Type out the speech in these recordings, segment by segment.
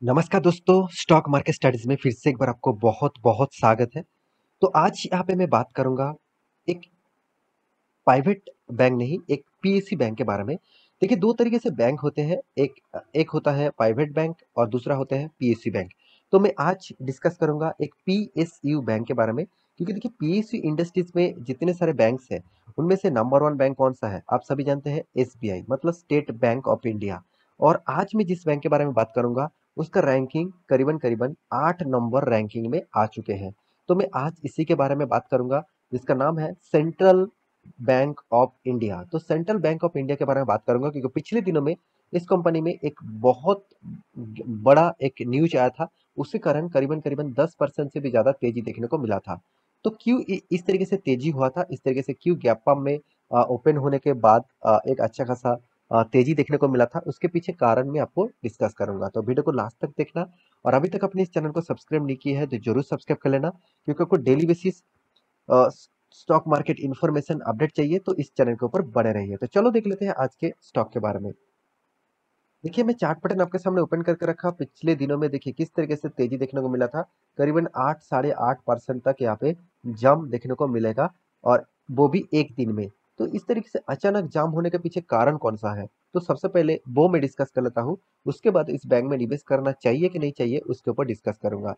नमस्कार दोस्तों, stock market studies में फिर से एक बार आपको बहुत बहुत स्वागत है। तो आज यहाँ पे मैं बात करूंगा एक प्राइवेट बैंक नहीं, एक पीएससी बैंक के बारे में। देखिए, दो तरीके से बैंक होते हैं। एक एक होता है प्राइवेट बैंक और दूसरा होता है पीएससी बैंक। तो मैं आज डिस्कस करूंगा एक पीएसयू बैंक के बारे में, क्योंकि देखिए पीएसयू इंडस्ट्रीज में जितने सारे बैंक्स हैं, उनमें से नंबर वन बैंक कौन सा है आप सभी जानते हैं, एसबीआई मतलब स्टेट बैंक ऑफ इंडिया। और आज मैं जिस बैंक के बारे में बात करूंगा, उसका रैंकिंग करीबन करीबन 8 नंबर रैंकिंग में आ चुके हैं। तो मैं आज इसी के बारे में बात करूंगा, जिसका नाम है सेंट्रल बैंक ऑफ इंडिया। तो सेंट्रल बैंक ऑफ इंडिया के बारे में बात करूंगा, क्योंकि पिछले दिनों में इस कंपनी में एक बहुत बड़ा एक न्यूज आया था। उसके कारण करीबन करीबन 10% से भी ज्यादा तेजी देखने को मिला था। तो क्यों इस तरीके से तेजी हुआ था, इस तरीके से क्यों गैप अप में ओपन होने के बाद एक अच्छा खासा तेजी देखने को मिला था, उसके पीछे कारण मैं आपको डिस्कस करूंगा। तो वीडियो को लास्ट तक देखना, और अभी तक अपने इस चैनल को सब्सक्राइब नहीं किया है तो जरूर सब्सक्राइब कर लेना, क्योंकि आपको daily basis stock market information update चाहिए तो इस चैनल के ऊपर बने रहिए। तो चलो देख लेते हैं आज के स्टॉक के बारे में। देखिए, मैं चार्ट पैटर्न आपके सामने ओपन करके रखा। पिछले दिनों में देखिए किस तरीके से तेजी देखने को मिला था। करीबन 8 साढ़े 8% तक यहाँ पे जंप देखने को मिलेगा, और वो भी एक दिन में। तो इस तरीके से अचानक जाम होने के पीछे कारण कौन सा है, तो सबसे पहले वो मैं डिस्कस कर लेता हूँ। उसके बाद इस बैंक में निवेश करना चाहिए कि नहीं चाहिए उसके ऊपर डिस्कस करूंगा।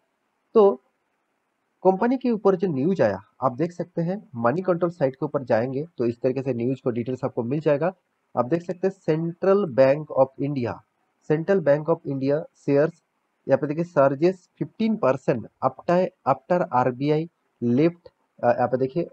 तो कंपनी के ऊपर जो न्यूज आया, आप देख सकते हैं मनी कंट्रोल साइट के ऊपर जाएंगे तो इस तरीके से न्यूज को डिटेल्स आपको मिल जाएगा। आप देख सकते हैं central bank of India, central bank of India shares यहाँ पे देखिए surges 15% after after RBI lift, यहाँ पे देखिए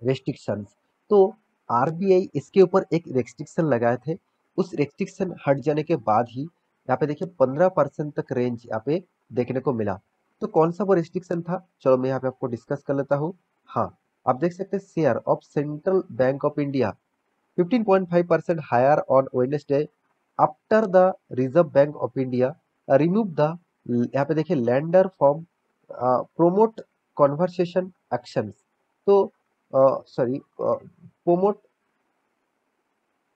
रेस्ट्रिक्शंस। तो आरबीआई इसके ऊपर एक रेस्ट्रिक्शन लगाए थे, उस रेस्ट्रिक्शन हट जाने के बाद ही यहाँ पे देखिए 15% तक रेंज यहाँ पे देखने को मिला। तो कौन सा वो रेस्ट्रिक्शन था, चलो मैं यहाँ पे आपको डिस्कस कर लेता हूँ। हाँ, आप देख सकते हैं share of central bank of India 15.5% higher on Wednesday after the reserve bank of India remove the, यहाँ पे देखिए lender from promote conversation actions. तो sorry, promote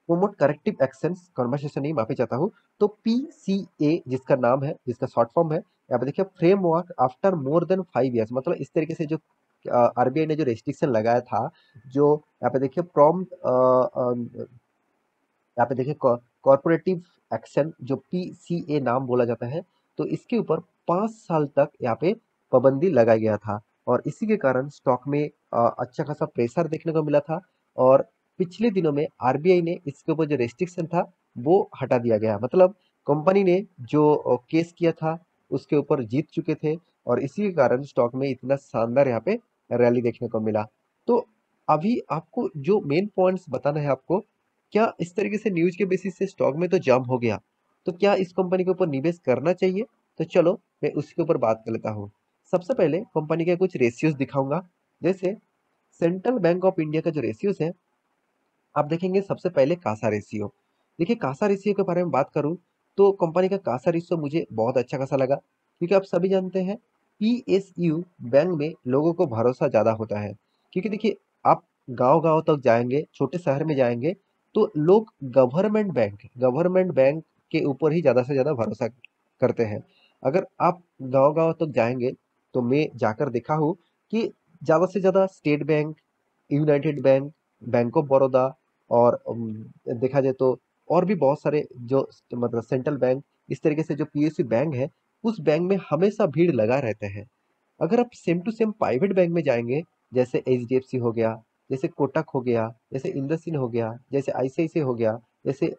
promote corrective actions conversation नहीं, माफी चाहता हूँ। तो पीसीए जिसका नाम है, जिसका शॉर्ट फॉर्म है, यहाँ पे देखिए framework after more than 5 years. मतलब इस तरीके से जो आरबीआई ने जो रेस्ट्रिक्शन लगाया था, जो यहाँ पे देखिए प्रॉम्प्ट, यहाँ पे देखिए कॉर्पोरेटिव एक्शन जो पीसीए नाम बोला जाता है, तो इसके ऊपर 5 साल तक यहाँ पे पाबंदी लगाया गया था। और इसी के कारण स्टॉक में अच्छा खासा प्रेशर देखने को मिला था। और पिछले दिनों में आरबीआई ने इसके ऊपर जो रेस्ट्रिक्शन था वो हटा दिया गया। मतलब कंपनी ने जो केस किया था उसके ऊपर जीत चुके थे, और इसी के कारण स्टॉक में इतना शानदार यहाँ पे रैली देखने को मिला। तो अभी आपको जो मेन पॉइंट्स बताना है आपको, क्या इस तरीके से न्यूज के बेसिस से स्टॉक में तो जंप हो गया, तो क्या इस कंपनी के ऊपर निवेश करना चाहिए? तो चलो मैं उसके ऊपर बात कर लेता हूँ। सबसे पहले कंपनी के कुछ रेशियोज दिखाऊंगा। जैसे सेंट्रल बैंक ऑफ इंडिया का जो रेशियोज है, आप देखेंगे सबसे पहले कासा रेशियो। देखिए कासा रेशियो के बारे में बात करूं, तो कंपनी का कासा रेशियो मुझे बहुत अच्छा खासा लगा, क्योंकि आप सभी जानते हैं पीएसयू बैंक में लोगों को भरोसा ज्यादा होता है। क्योंकि देखिए, आप गांव गांव तक जाएंगे, छोटे शहर में जाएंगे, तो लोग गवर्नमेंट बैंक के ऊपर ही ज्यादा से ज्यादा भरोसा करते हैं। अगर आप गांव गांव तक जाएंगे, तो मैं जाकर देखा हूँ कि ज्यादा से ज्यादा state bank, United bank, bank of Baroda, और देखा जाए तो और भी बहुत सारे जो मतलब सेंट्रल बैंक, इस तरीके से जो पीएसयू बैंक है, उस बैंक में हमेशा भीड़ लगा रहते हैं। अगर आप same to same private bank में जाएंगे, जैसे एचडीएफसी हो गया, जैसे कोटक हो गया, जैसे इंडसइंड हो गया, जैसे आईसीआईसीआई हो गया, जैसे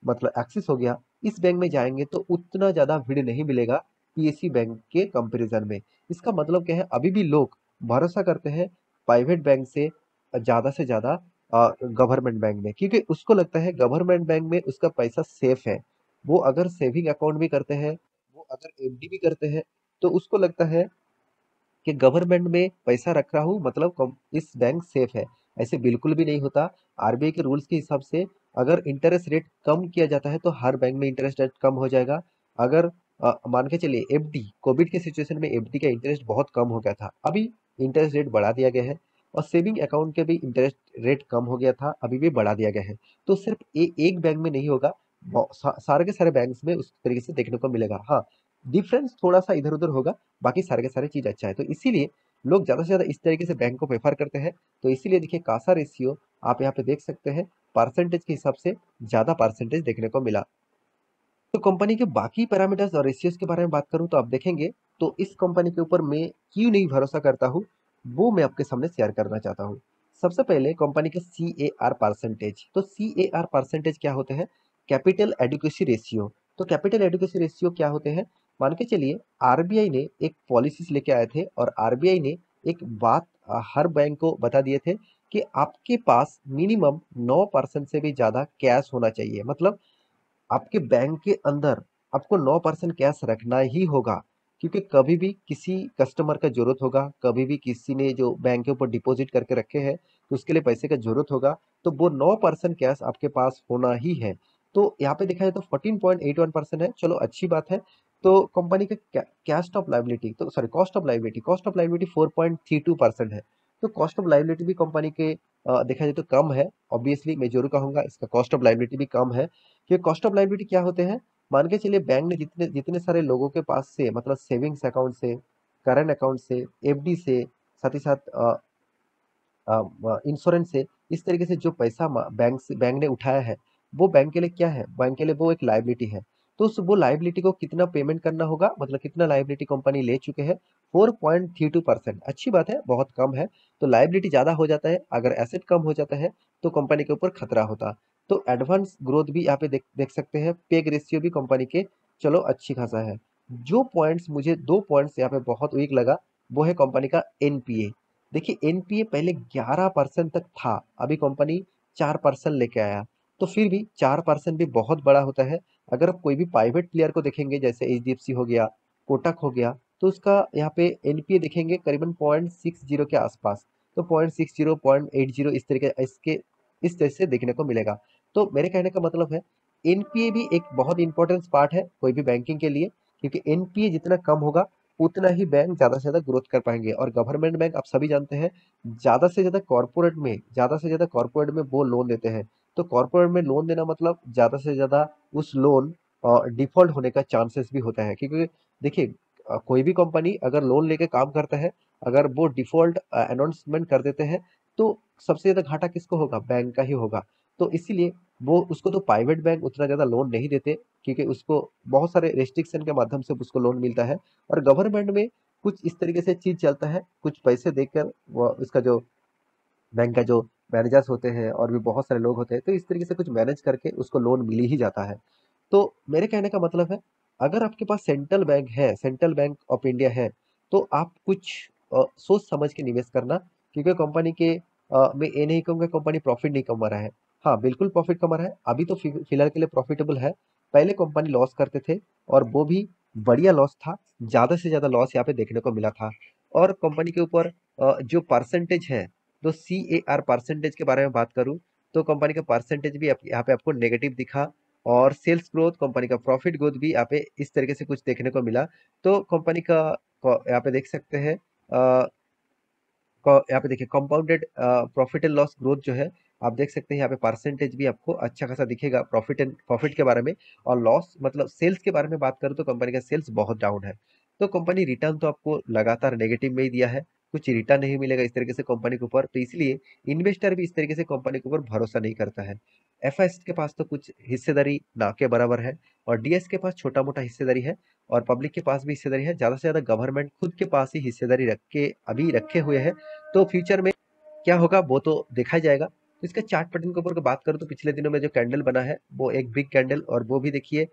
मतलब एक्सिस हो गया, इस बैंक में जाएंगे तो उतना ज्यादा भीड़ नहीं मिलेगा पीएसयू बैंक के कंपैरिजन में। इसका मतलब क्या है, अभी भी लोग भरोसा करते हैं प्राइवेट बैंक से ज्यादा से ज्यादा गवर्नमेंट बैंक में, क्योंकि उसको लगता है गवर्नमेंट बैंक में उसका पैसा सेफ है। वो अगर सेविंग अकाउंट भी करते हैं, वो अगर एफडी भी करते हैं, तो उसको लगता है कि गवर्नमेंट में पैसा रख रहा हूँ मतलब इस बैंक सेफ है। ऐसे बिल्कुल भी नहीं होता। आरबीआई के रूल्स के हिसाब से अगर इंटरेस्ट रेट कम किया जाता है तो हर बैंक में इंटरेस्ट रेट कम हो जाएगा। अगर मान के चलिए एफडी, कोविड के सिचुएशन में एफडी का इंटरेस्ट बहुत कम हो गया था, अभी इंटरेस्ट रेट बढ़ा दिया गया है। और सेविंग अकाउंट के भी इंटरेस्ट रेट कम हो गया था, अभी भी बढ़ा दिया गया है। तो सिर्फ एक बैंक में नहीं होगा, सारे के सारे बैंक्स में उस तरीके से देखने को मिलेगा। हाँ, डिफरेंस थोड़ा-सा इधर-उधर होगा, बाकी सारे के सारे चीज़ अच्छा है। तो इसीलिए लोग ज़्यादा से ज़्यादा इस तरीके से बैंक को प्रेफ़र करते हैं। तो इसीलिए देखिए कासा रेशियो आप यहाँ पे देख सकते हैं, परसेंटेज के हिसाब से ज़्यादा परसेंटेज देखने को मिला। तो कंपनी के बाकी पैरामीटर्स और रेशियोज़ के बारे में बात करूँ तो आप देखेंगे, तो इस कंपनी के ऊपर मैं क्यों नहीं भरोसा करता हूँ, वो मैं आपके सामने शेयर करना चाहता हूँ। सबसे पहले कंपनी के सीएआर परसेंटेज, तो सीएआर परसेंटेज क्या होते हैं? Capital adequacy ratio. तो कैपिटल एडिक्वेसी रेशियो क्या होते हैं? मान के चलिए आरबीआई ने एक पॉलिसीज़ लेके आए थे और आरबीआई ने एक बात हर बैंक को बता दिए थे कि आपके पास मिनिमम 9% से भी ज़्यादा कैश होना चाहिए। मतलब आपके बैंक के अंदर आपको 9% कैश रखना ही होगा, क्योंकि कभी भी किसी कस्टमर का जरूरत होगा, कभी भी किसी ने जो बैंक के ऊपर डिपॉजिट करके रखे हैं तो उसके लिए पैसे का जरूरत होगा, तो वो 9% कैश आपके पास होना ही है। तो यहाँ पे देखा जाए तो 14.81% है, चलो अच्छी बात है। तो कंपनी का कैश ऑफ लाइबिलिटी, तो सॉरी कॉस्ट ऑफ लाइबिलिटी 4.32% है। तो कॉस्ट ऑफ लाइबिलिटी भी कंपनी के देखा जाए तो कम है। ऑब्वियसली मैं जरूर कहूंगा इसका कॉस्ट ऑफ लाइबिलिटी भी कम है। ये कॉस्ट ऑफ लायबिलिटी क्या होते हैं? मान के चलिए बैंक ने जितने जितने सारे लोगों के पास से, मतलब सेविंग्स अकाउंट से, करंट अकाउंट से, एफडी से, साथ ही साथ इंश्योरेंस से, इस तरीके से जो पैसा बैंक ने उठाया है, वो बैंक के लिए क्या है? बैंक के लिए वो एक लायबिलिटी है। तो उस वो लायबिलिटी को कितना पेमेंट करना होगा, मतलब कितना लायबिलिटी कंपनी ले चुके हैं? 4.32%। अच्छी बात है, बहुत कम है। तो लायबिलिटी ज्यादा हो जाता है, अगर एसेट कम हो जाता है तो कंपनी के ऊपर खतरा होता। तो एडवांस ग्रोथ भी यहाँ पे देख देख सकते हैं। पेग रेशियो भी कंपनी के चलो अच्छी खासा है। जो पॉइंट्स मुझे, दो पॉइंट्स यहाँ पे बहुत वीक लगा, वो है कंपनी का एनपीए। देखिए एनपीए पहले 11% तक था, अभी कंपनी 4% लेके आया। तो फिर भी 4% भी बहुत बड़ा होता है। अगर आप कोई भी प्राइवेट प्लेयर को देखेंगे, जैसे एचडीएफसी हो गया, कोटक हो गया, तो उसका यहाँ पे एनपीए देखेंगे करीबन 0.60 के आसपास। तो 0.60, 0.80 इस तरीके इसके इस तरह से देखने को मिलेगा। तो मेरे कहने का मतलब है, एनपीए भी एक बहुत इंपॉर्टेंट पार्ट है कोई भी बैंकिंग के लिए, क्योंकि एनपीए जितना कम होगा उतना ही बैंक ज्यादा से ज्यादा ग्रोथ कर पाएंगे। और गवर्नमेंट बैंक आप सभी जानते हैं, ज्यादा से ज्यादा कॉर्पोरेट में वो लोन देते हैं। तो कॉर्पोरेट में लोन देना मतलब ज्यादा से ज्यादा उस लोन डिफॉल्ट होने का चांसेस भी होता है, क्योंकि देखिए कोई भी कंपनी अगर लोन लेके काम करता है, अगर वो डिफॉल्ट अनाउंसमेंट कर देते हैं, तो सबसे ज्यादा घाटा किसको होगा? बैंक का ही होगा। तो इसीलिए वो उसको तो प्राइवेट बैंक उतना ज्यादा लोन नहीं देते, क्योंकि उसको बहुत सारे रेस्ट्रिक्शन के माध्यम से उसको लोन मिलता है। और गवर्नमेंट में कुछ इस तरीके से चीज चलता है, कुछ पैसे देकर वो इसका जो बैंक का जो मैनेजर्स होते हैं और भी बहुत सारे लोग होते हैं, तो इस तरीके से कुछ मैनेज करके उसको लोन मिल ही जाता है। तो मेरे कहने का मतलब है, अगर आपके पास सेंट्रल बैंक है, सेंट्रल बैंक ऑफ इंडिया है, तो आप कुछ सोच समझ के निवेश करना, क्योंकि कंपनी के मैं ये नहीं कहूंगा कंपनी प्रॉफिट नहीं कमा रहा है। हाँ बिल्कुल प्रॉफिट कमा रहा है, अभी तो फिलहाल के लिए प्रॉफिटेबल है। पहले कंपनी लॉस करते थे, और वो भी बढ़िया लॉस था, ज्यादा से ज्यादा लॉस यहाँ पे देखने को मिला था। और कंपनी के ऊपर जो परसेंटेज है, तो सीएआर परसेंटेज के बारे में बात करूं, तो कंपनी का परसेंटेज भी यहाँ पे आपको नेगेटिव दिखा। और सेल्स ग्रोथ, कंपनी का प्रॉफिट ग्रोथ भी यहाँ पे इस तरीके से कुछ देखने को मिला। तो कंपनी का यहाँ पे देख सकते हैं, यहाँ पे देखिए compounded profit and loss growth जो है, आप देख सकते हैं यहाँ पे परसेंटेज भी आपको अच्छा खासा दिखेगा प्रॉफिट के बारे में। और लॉस मतलब सेल्स के बारे में बात करूँ तो कंपनी का सेल्स बहुत डाउन है। तो कंपनी रिटर्न तो आपको लगातार नेगेटिव में ही दिया है, कुछ रिटर्न नहीं मिलेगा इस तरीके से कंपनी के ऊपर। तो इसलिए इन्वेस्टर भी इस तरीके से कंपनी के ऊपर भरोसा नहीं करता है। एफएस के पास तो कुछ हिस्सेदारी ना के बराबर है, और डीएस के पास छोटा मोटा हिस्सेदारी है, और पब्लिक के पास भी हिस्सेदारी है। ज्यादा से ज्यादा गवर्नमेंट खुद के पास ही हिस्सेदारी रख के अभी रखे हुए है। तो फ्यूचर में क्या होगा वो तो देखा ही जाएगा। तो इसका चार्ट पैटर्न के ऊपर बात करूँ तो पिछले दिनों में जो कैंडल बना है वो एक बिग कैंडल, और वो भी देखिए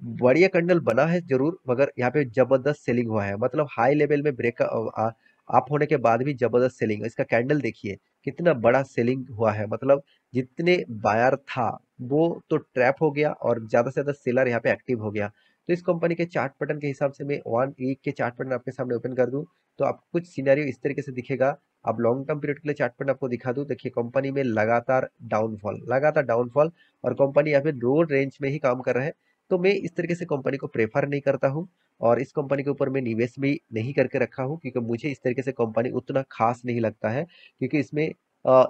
बढ़िया कैंडल बना है जरूर, मगर यहाँ पे जबरदस्त सेलिंग हुआ है। मतलब हाई लेवल में ब्रेक अप होने के बाद भी जबरदस्त सेलिंग, इसका कैंडल देखिए कितना बड़ा सेलिंग हुआ है। मतलब जितने बायर था वो तो ट्रैप हो गया, और ज्यादा से ज्यादा सेलर यहाँ पे एक्टिव हो गया। तो इस कंपनी के चार्ट पैटर्न के हिसाब से मैं 1 वीक के चार्ट पैटर्न आपके सामने ओपन कर दूं, तो आपको कुछ सिनेरियो इस तरीके से दिखेगा। अब लॉन्ग टर्म पीरियड के लिए चार्ट पैटर्न आपको दिखा दूं, देखिए कंपनी में लगातार डाउनफॉल, और कंपनी यहाँ पे रोड रेंज में ही काम कर रहा है। तो मैं इस तरीके से कंपनी को प्रेफर नहीं करता हूँ, और इस कंपनी के ऊपर मैं निवेश भी नहीं करके रखा हूँ, क्योंकि मुझे इस तरीके से कंपनी उतना खास नहीं लगता है। क्योंकि इसमें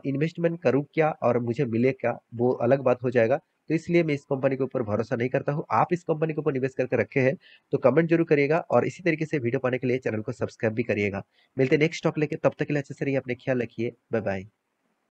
इन्वेस्टमेंट करूँ क्या और मुझे मिले क्या, वो अलग बात हो जाएगा। तो इसलिए मैं इस कंपनी के ऊपर भरोसा नहीं करता हूँ। आप इस कंपनी के ऊपर निवेश करके रखे हैं, तो कमेंट ज़रूर करिएगा और इसी तरीके से वीडियो पाने के लिए चैनल को सब्सक्राइब भी करिएगा। मिलते हैं नेक्स्ट टॉक लेके, तब तक के लिए अच्छे से रहिए, अपने ख्याल रखिए। Bye bye.